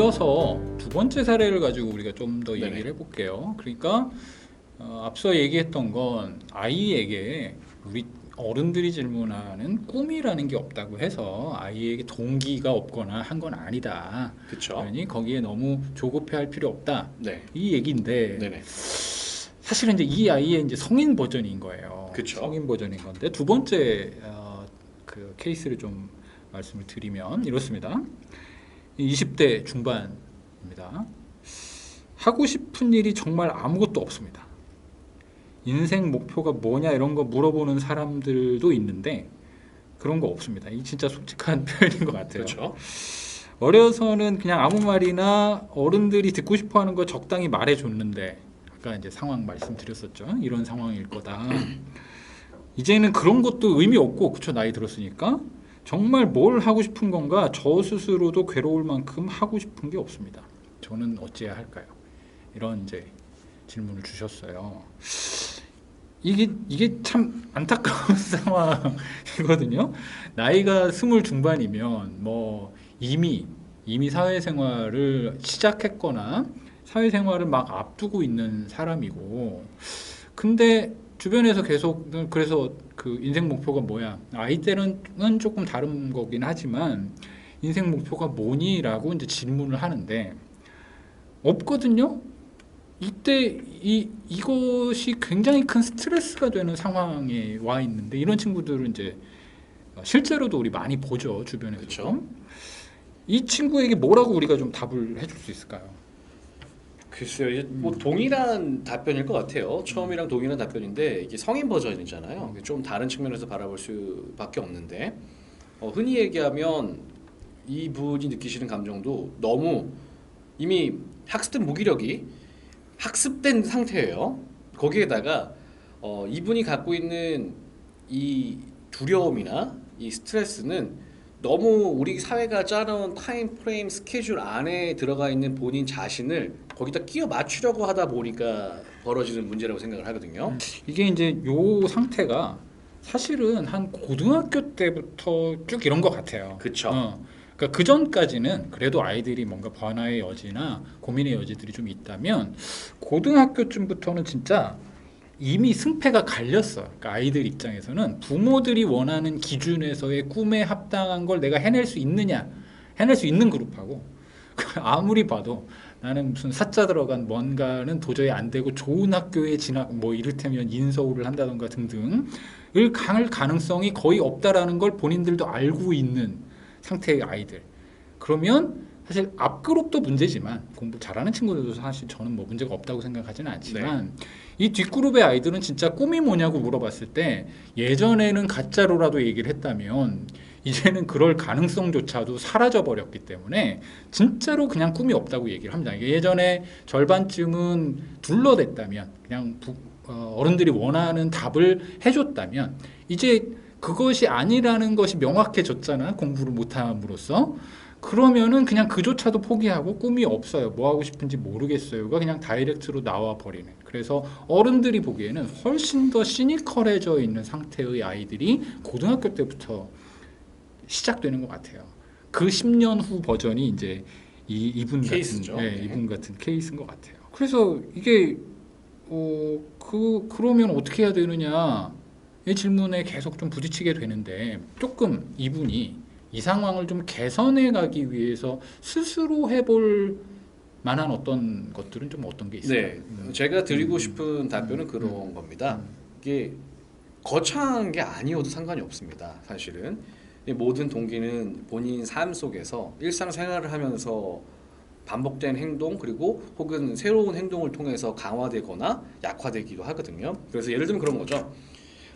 이어서 두 번째 사례를 가지고 우리가 좀 더 네네. 얘기를 해볼게요. 그러니까 앞서 얘기했던 건 아이에게 우리 어른들이 질문하는 꿈이라는 게 없다고 해서 아이에게 동기가 없거나 한 건 아니다. 그쵸? 그러니 거기에 너무 조급해할 필요 없다. 네. 이 얘기인데 네네. 사실은 이제 이 아이의 이제 성인 버전인 거예요. 그쵸. 성인 버전인 건데 두 번째 그 케이스를 좀 말씀을 드리면 이렇습니다. 20대 중반입니다. 하고 싶은 일이 정말 아무것도 없습니다. 인생 목표가 뭐냐 이런 거 물어보는 사람들도 있는데 그런 거 없습니다. 이 진짜 솔직한 표현인 것 같아요. 그렇죠. 어려서는 그냥 아무 말이나 어른들이 듣고 싶어하는 거 적당히 말해줬는데 아까 이제 상황 말씀드렸었죠. 이런 상황일 거다. 이제는 그런 것도 의미 없고 그쵸 나이 들었으니까 정말 뭘 하고 싶은 건가 저 스스로도 괴로울 만큼 하고 싶은 게 없습니다. 저는 어찌해야 할까요? 이런 이제 질문을 주셨어요. 이게 참 안타까운 상황이거든요. 나이가 20 중반이면 뭐 이미 사회생활을 시작했거나 사회생활을 막 앞두고 있는 사람이고 근데 주변에서 계속 그래서 그 인생 목표가 뭐야? 아이 때는 조금 다른 거긴 하지만 인생 목표가 뭐니?라고 이제 질문을 하는데 없거든요. 이때 이것이 굉장히 큰 스트레스가 되는 상황에 와 있는데 이런 친구들은 이제 실제로도 우리 많이 보죠 주변에서. 그쵸. 이 친구에게 뭐라고 우리가 좀 답을 해줄 수 있을까요? 글쎄요, 이게 뭐 동일한 답변일 것 같아요. 처음이랑 동일한 답변인데 이게 성인 버전이잖아요. 좀 다른 측면에서 바라볼 수밖에 없는데 흔히 얘기하면 이분이 느끼시는 감정도 너무 이미 학습된 무기력이 학습된 상태예요. 거기에다가 이분이 갖고 있는 이 두려움이나 이 스트레스는 너무 우리 사회가 짜놓은 타임 프레임 스케줄 안에 들어가 있는 본인 자신을 거기다 끼워 맞추려고 하다 보니까 벌어지는 문제라고 생각을 하거든요. 이게 이제 요 상태가 사실은 한 고등학교 때부터 쭉 이런 것 같아요. 그쵸. 그러니까 그 전까지는 그래도 아이들이 뭔가 변화의 여지나 고민의 여지들이 좀 있다면 고등학교쯤부터는 진짜 이미 승패가 갈렸어. 그러니까 아이들 입장에서는 부모들이 원하는 기준에서의 꿈에 합당한 걸 내가 해낼 수 있느냐, 해낼 수 있는 그룹하고 아무리 봐도 나는 무슨 사자 들어간 뭔가는 도저히 안 되고 좋은 학교에 진학 뭐 이를테면 인서울을 한다던가 등등을 갈 가능성이 거의 없다라는 걸 본인들도 알고 있는 상태의 아이들. 그러면 사실 앞그룹도 문제지만 공부 잘하는 친구들도 사실 저는 뭐 문제가 없다고 생각하지는 않지만 이 뒷그룹의 아이들은 진짜 꿈이 뭐냐고 물어봤을 때 예전에는 가짜로라도 얘기를 했다면 이제는 그럴 가능성조차도 사라져 버렸기 때문에 진짜로 그냥 꿈이 없다고 얘기를 합니다. 예전에 절반쯤은 둘러댔다면 그냥 어른들이 원하는 답을 해줬다면 이제 그것이 아니라는 것이 명확해졌잖아. 공부를 못함으로써. 그러면은 그냥 그조차도 포기하고 꿈이 없어요. 뭐 하고 싶은지 모르겠어요가 그냥 다이렉트로 나와 버리는. 그래서 어른들이 보기에는 훨씬 더 시니컬해져 있는 상태의 아이들이 고등학교 때부터 시작되는 것 같아요. 그 10년 후 버전이 이제 이분 케이스죠. 같은, 네. 이분 같은 케이스인 것 같아요. 그래서 이게 그러면 어떻게 해야 되느냐 이 질문에 계속 좀 부딪히게 되는데 조금 이분이 이 상황을 좀 개선해 가기 위해서 스스로 해볼 만한 어떤 것들은 좀 어떤 게 있을까요? 네, 제가 드리고 싶은 답변은 그런 겁니다. 이게 거창한 게 아니어도 상관이 없습니다. 사실은 이 모든 동기는 본인 삶 속에서 일상생활을 하면서 반복된 행동 그리고 혹은 새로운 행동을 통해서 강화되거나 약화되기도 하거든요. 그래서 예를 들면 그런 거죠.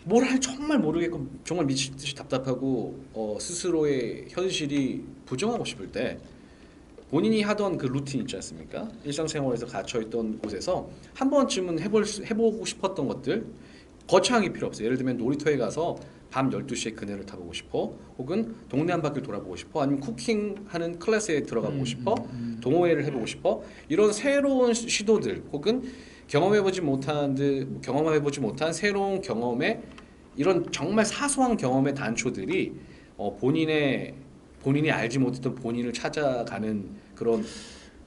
뭘 할 정말 모르겠고 정말 미치듯이 답답하고 스스로의 현실이 부정하고 싶을 때 본인이 하던 그 루틴 있지 않습니까? 일상생활에서 갇혀있던 곳에서 한 번쯤은 해보고 싶었던 것들 거창하게 필요 없어요. 예를 들면 놀이터에 가서 밤 12시에 그네를 타보고 싶어 혹은 동네 한 바퀴 돌아보고 싶어 아니면 쿠킹하는 클래스에 들어가보고 싶어 동호회를 해보고 싶어 이런 새로운 시도들 혹은 경험해보지 못한 새로운 경험에 이런 정말 사소한 경험의 단초들이 본인이 알지 못했던 본인을 찾아가는 그런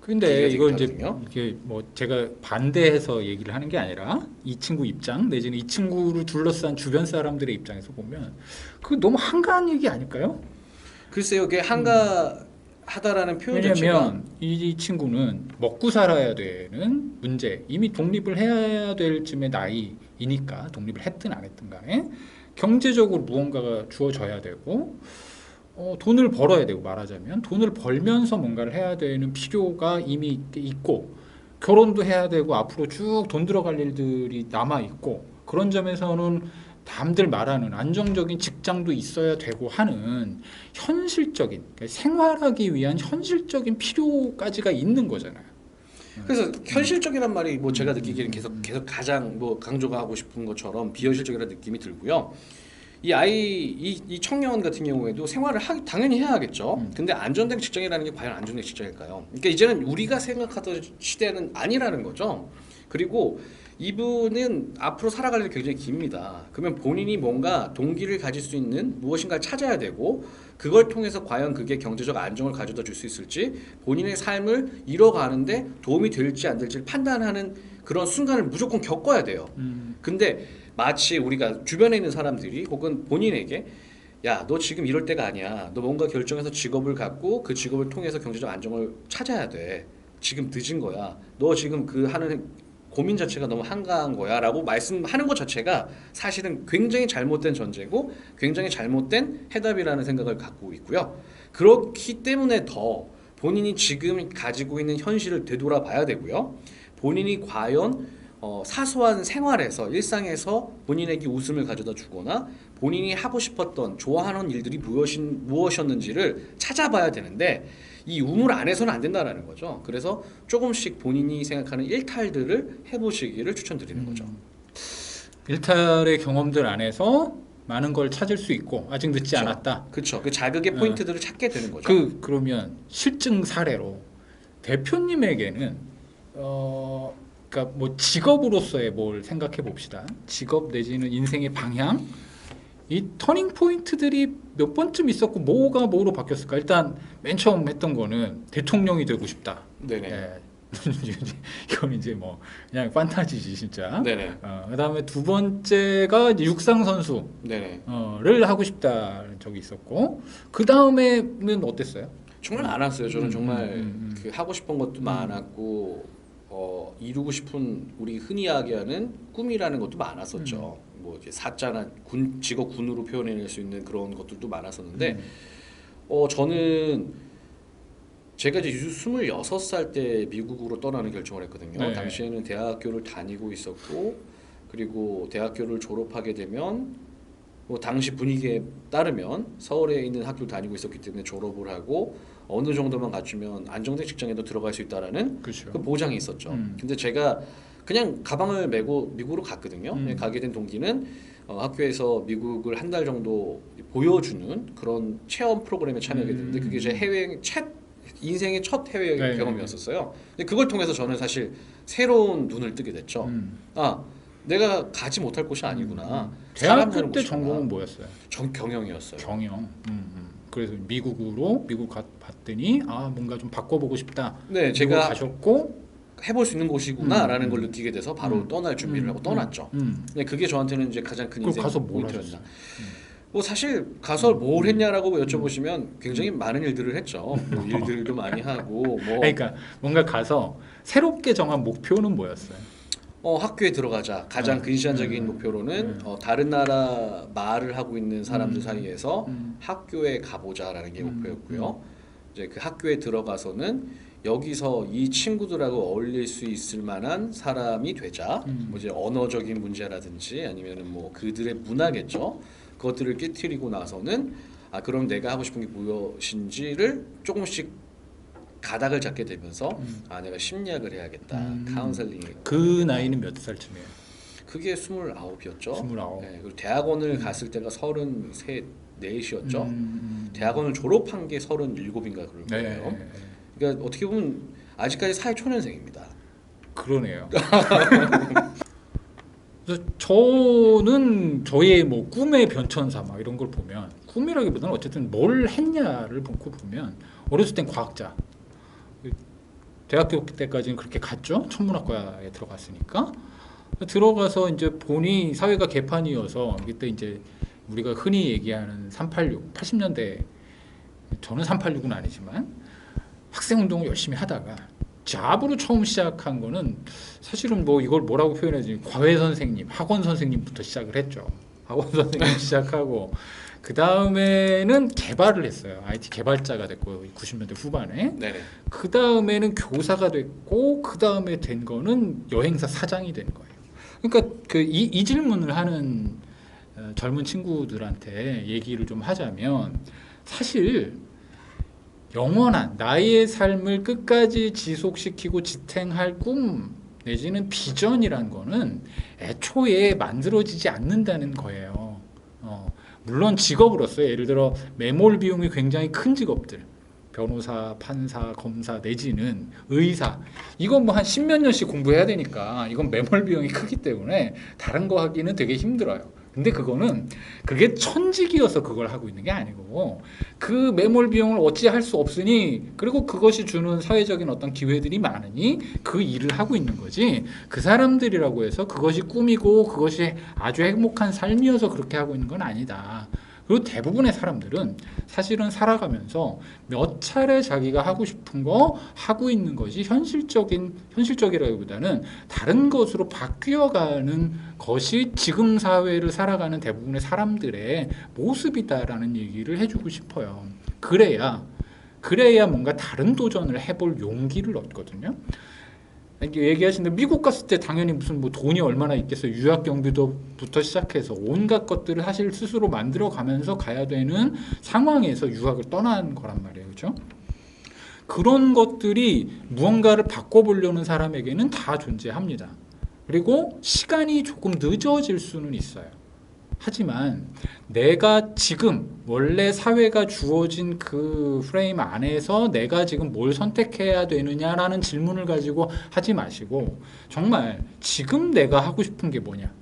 근데 이거 이제 비교되거든요. 이게 뭐 제가 반대해서 얘기를 하는 게 아니라 이 친구 입장 내지는 이 친구를 둘러싼 주변 사람들의 입장에서 보면 그 너무 한가한 얘기 아닐까요? 글쎄요, 그게 한가하다라는 표현 자체가 왜냐면 이 친구는 먹고 살아야 되는 문제, 이미 독립을 해야 될 쯤의 나이이니까 독립을 했든 안 했든 간에 경제적으로 무언가가 주어져야 되고 돈을 벌어야 되고 말하자면 돈을 벌면서 뭔가를 해야 되는 필요가 이미 있고 결혼도 해야 되고 앞으로 쭉 돈 들어갈 일들이 남아 있고 그런 점에서는 남들 말하는 안정적인 직장도 있어야 되고 하는 현실적인 그러니까 생활하기 위한 현실적인 필요까지가 있는 거잖아요. 그래서 현실적이란 말이 뭐 제가 느끼기에는 계속 가장 뭐 강조가 하고 싶은 것처럼 비현실적이라는 느낌이 들고요. 이 청년 같은 경우에도 생활을 당연히 해야 하겠죠. 근데 안정된 직장이라는 게 과연 안정된 직장일까요? 그러니까 이제는 우리가 생각하던 시대는 아니라는 거죠. 그리고 이분은 앞으로 살아갈 일이 굉장히 깁니다. 그러면 본인이 뭔가 동기를 가질 수 있는 무엇인가를 찾아야 되고 그걸 통해서 과연 그게 경제적 안정을 가져다 줄 수 있을지 본인의 삶을 이뤄가는데 도움이 될지 안 될지를 판단하는 그런 순간을 무조건 겪어야 돼요. 근데 마치 우리가 주변에 있는 사람들이 혹은 본인에게 야, 너 지금 이럴 때가 아니야. 너 뭔가 결정해서 직업을 갖고 그 직업을 통해서 경제적 안정을 찾아야 돼. 지금 늦은 거야. 너 지금 그 하는 고민 자체가 너무 한가한 거야 라고 말씀하는 것 자체가 사실은 굉장히 잘못된 전제고 굉장히 잘못된 해답이라는 생각을 갖고 있고요. 그렇기 때문에 더 본인이 지금 가지고 있는 현실을 되돌아봐야 되고요. 본인이 과연 사소한 생활에서 일상에서 본인에게 웃음을 가져다 주거나 본인이 하고 싶었던 좋아하는 일들이 무엇이었는지를 찾아봐야 되는데 이 우물 안에서는 안 된다라는 거죠. 그래서 조금씩 본인이 생각하는 일탈들을 해보시기를 추천드리는 거죠. 일탈의 경험들 안에서 많은 걸 찾을 수 있고 아직 늦지 그쵸. 않았다. 그렇죠. 그 자극의 포인트들을 찾게 되는 거죠. 그러면 실증 사례로 대표님에게는 그러니까 뭐 직업으로서의 뭘 생각해 봅시다. 직업 내지는 인생의 방향, 이 터닝 포인트들이 몇 번쯤 있었고 뭐가 뭐로 바뀌었을까? 일단 맨 처음 했던 거는 대통령이 되고 싶다. 네네. 예. 이건 이제 뭐 그냥 판타지지 진짜. 네네. 그다음에 두 번째가 이제 육상 선수를 네네. 하고 싶다는 적이 있었고 그 다음에는 어땠어요? 정말 많았어요. 저는 정말 음. 그 하고 싶은 것도 많았고 이루고 싶은 우리 흔히 이야기하는 꿈이라는 것도 많았었죠. 뭐 이제 사자나 직업 군으로 표현해낼 수 있는 그런 것들도 많았었는데 저는 제가 이제 26살 때 미국으로 떠나는 결정을 했거든요. 네. 당시에는 대학교를 다니고 있었고 그리고 대학교를 졸업하게 되면 뭐 당시 분위기에 따르면 서울에 있는 학교를 다니고 있었기 때문에 졸업을 하고 어느 정도만 갖추면 안정된 직장에도 들어갈 수 있다라는 그렇죠. 그 보장이 있었죠. 근데 제가 그냥 가방을 메고 미국으로 갔거든요. 가게 된 동기는 학교에서 미국을 한 달 정도 보여주는 그런 체험 프로그램에 참여하게 됐는데 그게 제 인생의 첫 해외 네. 경험이었었어요. 근데 그걸 통해서 저는 사실 새로운 눈을 뜨게 됐죠. 아, 내가 가지 못할 곳이 아니구나. 사람 사는 대학교 때 곳이구나. 전공은 뭐였어요? 전 경영이었어요. 경영. 그래서 미국 봤더니 뭔가 좀 바꿔보고 싶다. 네, 미국 제가 가셨고 해볼 수 있는 곳이구나라는 걸 느끼게 돼서 바로 떠날 준비를 하고 떠났죠. 음. 네, 그게 저한테는 이제 가장 큰 그럼 인생 가서 뭘 포인트였다. 하셨어요? 뭐 사실 가서 뭘 했냐라고 여쭤보시면 굉장히 많은 일들을 했죠. 뭐 일들도 많이 하고 뭐 그러니까 뭔가 가서 새롭게 정한 목표는 뭐였어요? 학교에 들어가자. 가장 근시안적인 목표로는 다른 나라 말을 하고 있는 사람들 사이에서 학교에 가보자라는 게 목표였고요. 이제 그 학교에 들어가서는 여기서 이 친구들하고 어울릴 수 있을 만한 사람이 되자. 뭐 이제 언어적인 문제라든지 아니면은 뭐 그들의 문화겠죠. 그것들을 깨트리고 나서는 그럼 내가 하고 싶은 게 무엇인지를 조금씩 가닥을 잡게 되면서 내가 심리학을 해야겠다. 카운셀링. 그 나이는 몇 살쯤이에요? 그게 29이었죠. 29. 네, 그리고 대학원을 갔을 때가 33, 4이었죠. 대학원을 졸업한 게 37인가 그럴 거예요. 네. 그러니까 어떻게 보면 아직까지 사회 초년생입니다. 그러네요. 그래서 저는 저의 뭐 꿈의 변천사 막 이런 걸 보면 꿈이라기보다는 어쨌든 뭘 했냐를 보고 보면 어렸을 땐 과학자 대학교 때까지는 그렇게 갔죠. 천문학과에 들어갔으니까. 들어가서 이제 본이 사회가 개판이어서 그때 이제 우리가 흔히 얘기하는 386, 80년대 저는 386은 아니지만 학생 운동을 열심히 하다가 잡으로 처음 시작한 거는 사실은 뭐 이걸 뭐라고 표현해야지 과외 선생님, 학원 선생님부터 시작을 했죠. 학원 선생님 시작하고 그 다음에는 개발을 했어요. IT 개발자가 됐고 90년대 후반에. 네네. 그 다음에는 교사가 됐고 그 다음에 된 거는 여행사 사장이 된 거예요. 그러니까 이 질문을 하는 젊은 친구들한테 얘기를 좀 하자면 사실 영원한 나의 삶을 끝까지 지속시키고 지탱할 꿈 내지는 비전이란 거는 애초에 만들어지지 않는다는 거예요. 물론 직업으로서 예를 들어 매몰 비용이 굉장히 큰 직업들 변호사, 판사, 검사 내지는 의사 이건 뭐 한 10몇 년씩 공부해야 되니까 이건 매몰 비용이 크기 때문에 다른 거 하기는 되게 힘들어요. 근데 그게 천직이어서 그걸 하고 있는 게 아니고 그 매몰 비용을 어찌할 수 없으니 그리고 그것이 주는 사회적인 어떤 기회들이 많으니 그 일을 하고 있는 거지 그 사람들이라고 해서 그것이 꿈이고 그것이 아주 행복한 삶이어서 그렇게 하고 있는 건 아니다. 그리고 대부분의 사람들은 사실은 살아가면서 몇 차례 자기가 하고 싶은 거 하고 있는 것이 현실적이라기보다는 다른 것으로 바뀌어가는 것이 지금 사회를 살아가는 대부분의 사람들의 모습이다라는 얘기를 해주고 싶어요. 그래야 뭔가 다른 도전을 해볼 용기를 얻거든요. 얘기하시는데 미국 갔을 때 당연히 무슨 뭐 돈이 얼마나 있겠어요. 유학 경비도부터 시작해서 온갖 것들을 사실 스스로 만들어 가면서 가야 되는 상황에서 유학을 떠난 거란 말이에요. 그렇죠? 그런 것들이 무언가를 바꿔보려는 사람에게는 다 존재합니다. 그리고 시간이 조금 늦어질 수는 있어요. 하지만 내가 지금 원래 사회가 주어진 그 프레임 안에서 내가 지금 뭘 선택해야 되느냐라는 질문을 가지고 하지 마시고 정말 지금 내가 하고 싶은 게 뭐냐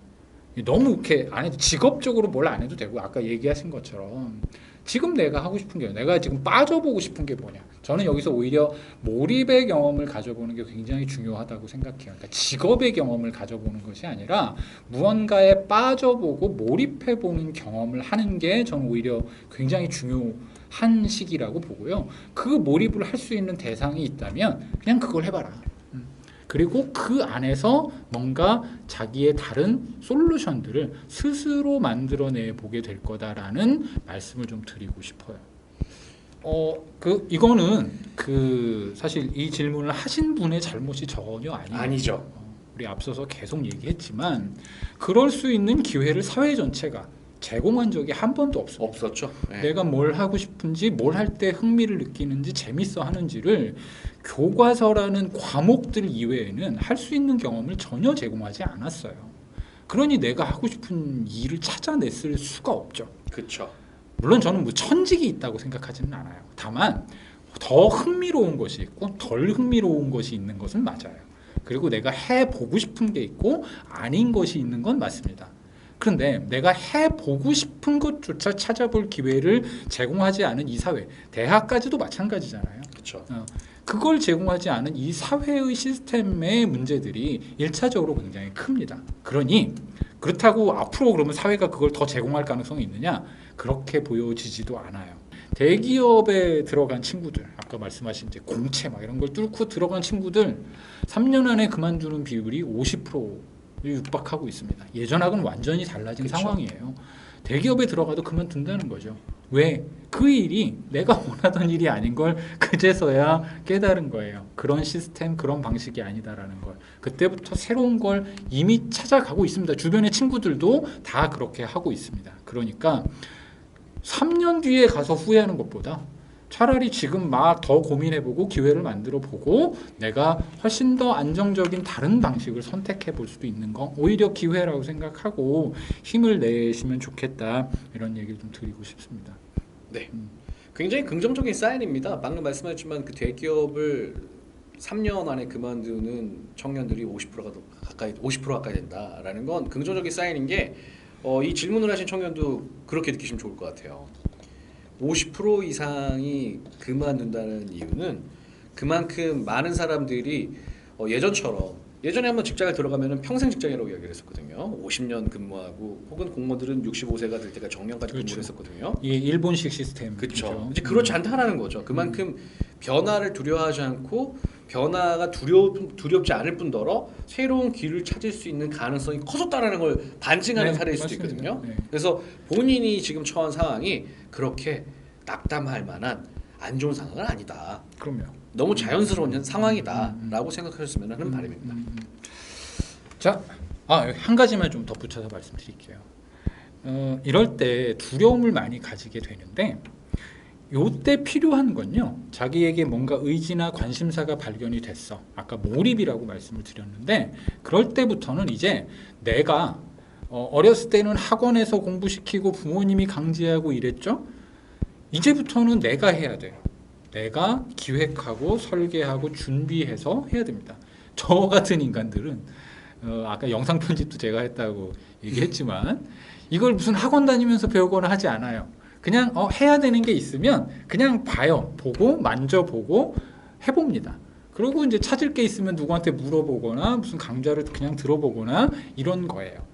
너무 이렇게 안 해도 직업적으로 뭘 안 해도 되고 아까 얘기하신 것처럼 지금 내가 하고 싶은 게 내가 지금 빠져보고 싶은 게 뭐냐 저는 여기서 오히려 몰입의 경험을 가져보는 게 굉장히 중요하다고 생각해요. 그러니까 직업의 경험을 가져보는 것이 아니라 무언가에 빠져보고 몰입해보는 경험을 하는 게 저는 오히려 굉장히 중요한 시기라고 보고요. 그 몰입을 할 수 있는 대상이 있다면 그냥 그걸 해봐라. 그리고 그 안에서 뭔가 자기의 다른 솔루션들을 스스로 만들어내 보게 될 거다라는 말씀을 좀 드리고 싶어요. 이거는 사실 이 질문을 하신 분의 잘못이 전혀 아니에요. 아니죠. 우리 앞서서 계속 얘기했지만 그럴 수 있는 기회를 사회 전체가 제공한 적이 한 번도 없었죠. 네. 내가 뭘 하고 싶은지 뭘 할 때 흥미를 느끼는지 재밌어 하는지를 교과서라는 과목들 이외에는 할 수 있는 경험을 전혀 제공하지 않았어요. 그러니 내가 하고 싶은 일을 찾아냈을 수가 없죠. 그렇죠. 물론 저는 뭐 천직이 있다고 생각하지는 않아요. 다만 더 흥미로운 것이 있고 덜 흥미로운 것이 있는 것은 맞아요. 그리고 내가 해보고 싶은 게 있고 아닌 것이 있는 건 맞습니다. 그런데 내가 해보고 싶은 것조차 찾아볼 기회를 제공하지 않은 이 사회, 대학까지도 마찬가지잖아요. 그렇죠. 그걸 제공하지 않은 이 사회의 시스템의 문제들이 1차적으로 굉장히 큽니다. 그러니 그렇다고 앞으로 그러면 사회가 그걸 더 제공할 가능성이 있느냐? 그렇게 보여지지도 않아요. 대기업에 들어간 친구들, 아까 말씀하신 이제 공채 막 이런 걸 뚫고 들어간 친구들 3년 안에 그만두는 비율이 50% 육박하고 있습니다. 예전하고는 완전히 달라진 그쵸. 상황이에요. 대기업에 들어가도 그만둔다는 거죠. 왜? 그 일이 내가 원하던 일이 아닌 걸 그제서야 깨달은 거예요. 그런 시스템, 그런 방식이 아니다라는 걸. 그때부터 새로운 걸 이미 찾아가고 있습니다. 주변의 친구들도 다 그렇게 하고 있습니다. 그러니까 3년 뒤에 가서 후회하는 것보다 차라리 지금 막 더 고민해보고 기회를 만들어보고 내가 훨씬 더 안정적인 다른 방식을 선택해볼 수도 있는 거 오히려 기회라고 생각하고 힘을 내시면 좋겠다 이런 얘기를 좀 드리고 싶습니다. 네, 굉장히 긍정적인 사인입니다. 방금 말씀하셨지만 그 대기업을 3년 안에 그만두는 청년들이 50% 가까이 된다라는 건 긍정적인 사인인 게 이 질문을 하신 청년도 그렇게 느끼시면 좋을 것 같아요. 50% 이상이 그만둔다는 이유는 그만큼 많은 사람들이 예전에 한번 직장을 들어가면 평생 직장이라고 이야기를 했었거든요. 50년 근무하고 혹은 공무원들은 65세가 될 때까지 정년까지 그렇죠. 근무를 했었거든요. 이게 일본식 시스템. 그렇죠. 이제 그렇지 않다라는 거죠. 그만큼 변화를 두려워하지 않고 변화가 두렵지 않을 뿐더러 새로운 길을 찾을 수 있는 가능성이 커졌다라는 걸 반증하는 네, 사례일 수도 맞습니다. 있거든요. 네. 그래서 본인이 지금 처한 상황이 그렇게 낙담할 만한 안 좋은 상황은 아니다. 그럼요. 너무 자연스러운 상황이다라고 생각하셨으면 하는 바람입니다. 자, 한 가지만 좀 덧붙여서 말씀드릴게요. 이럴 때 두려움을 많이 가지게 되는데 요때 필요한 건요. 자기에게 뭔가 의지나 관심사가 발견이 됐어. 아까 몰입이라고 말씀을 드렸는데 그럴 때부터는 이제 내가 어렸을 때는 학원에서 공부시키고 부모님이 강제하고 이랬죠. 이제부터는 내가 해야 돼요. 내가 기획하고 설계하고 준비해서 해야 됩니다. 저 같은 인간들은 아까 영상 편집도 제가 했다고 얘기했지만 이걸 무슨 학원 다니면서 배우거나 하지 않아요. 그냥 해야 되는 게 있으면 그냥 봐요. 보고 만져보고 해봅니다. 그리고 이제 찾을 게 있으면 누구한테 물어보거나 무슨 강좌를 그냥 들어보거나 이런 거예요.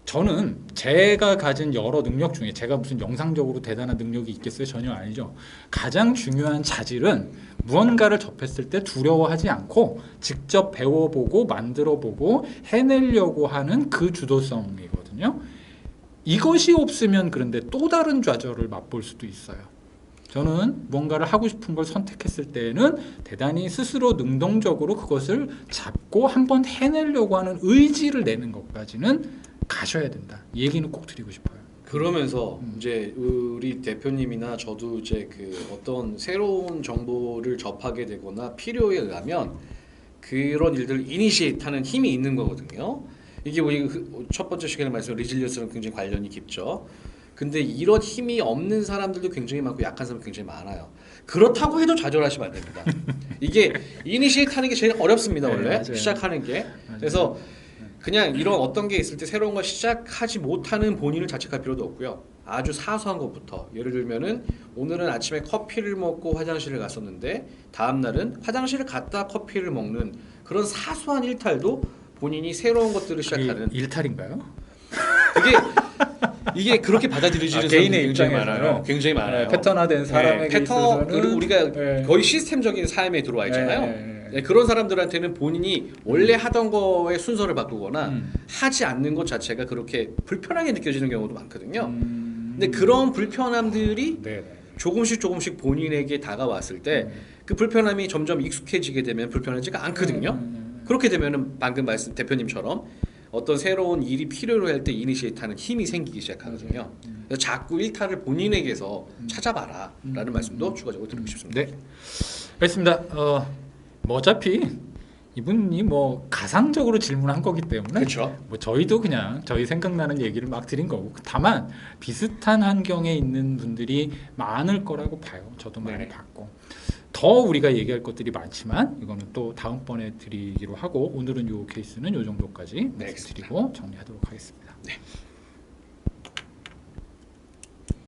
저는 제가 가진 여러 능력 중에 제가 무슨 영상적으로 대단한 능력이 있겠어요? 전혀 아니죠. 가장 중요한 자질은 무언가를 접했을 때 두려워하지 않고 직접 배워보고 만들어보고 해내려고 하는 그 주도성이거든요. 이것이 없으면 그런데 또 다른 좌절을 맛볼 수도 있어요. 저는 뭔가를 하고 싶은 걸 선택했을 때는 대단히 스스로 능동적으로 그것을 잡고 한번 해내려고 하는 의지를 내는 것까지는 가셔야 된다. 이 얘기는 꼭 드리고 싶어요. 그러면서 이제 우리 대표님이나 저도 이제 그 어떤 새로운 정보를 접하게 되거나 필요에 의하면 그런 일들을 이니시에이트하는 힘이 있는 거거든요. 이게 우리 첫 번째 시간에 말씀 리질리언스랑 굉장히 관련이 깊죠. 근데 이런 힘이 없는 사람들도 굉장히 많고 약한 사람 굉장히 많아요. 그렇다고 해도 좌절하시면 안 됩니다. 이게 이니시에이트하는 게 제일 어렵습니다. 원래 맞아요. 시작하는 게. 맞아요. 그래서 그냥 이런 어떤 게 있을 때 새로운 걸 시작하지 못하는 본인을 자책할 필요도 없고요. 아주 사소한 것부터 예를 들면은 오늘은 아침에 커피를 먹고 화장실을 갔었는데 다음 날은 화장실을 갔다 커피를 먹는 그런 사소한 일탈도 본인이 새로운 것들을 시작하는 일탈인가요? 이게 그렇게 받아들여지는 개인의 사람들이 굉장히 입장에서는 많아요. 굉장히 많아요. 패턴화된 사람에게 패턴 있어서는 그리고 우리가 네. 거의 시스템적인 삶에 들어와 있잖아요. 네. 네, 그런 사람들한테는 본인이 원래 하던 거의 순서를 바꾸거나 하지 않는 것 자체가 그렇게 불편하게 느껴지는 경우도 많거든요. 근데 그런 불편함들이 네. 조금씩 본인에게 다가왔을 때 그 불편함이 점점 익숙해지게 되면 불편하지가 않거든요. 그렇게 되면은 방금 말씀 대표님처럼 어떤 새로운 일이 필요로 할 때 이니시에이트하는 힘이 생기기 시작하거든요. 그래서 자꾸 일탈을 본인에게서 찾아봐라라는 말씀도 추가적으로 드리고 싶습니다. 네, 알겠습니다. 뭐 어차피 이분이 뭐 가상적으로 질문한 거기 때문에 그렇죠. 뭐 저희도 그냥 저희 생각나는 얘기를 막 드린 거고 다만 비슷한 환경에 있는 분들이 많을 거라고 봐요. 저도 많이 네. 봤고 더 우리가 얘기할 것들이 많지만 이거는 또 다음번에 드리기로 하고 오늘은 요 케이스는 요 정도까지 네, 말씀드리고 정리하도록 하겠습니다. 네.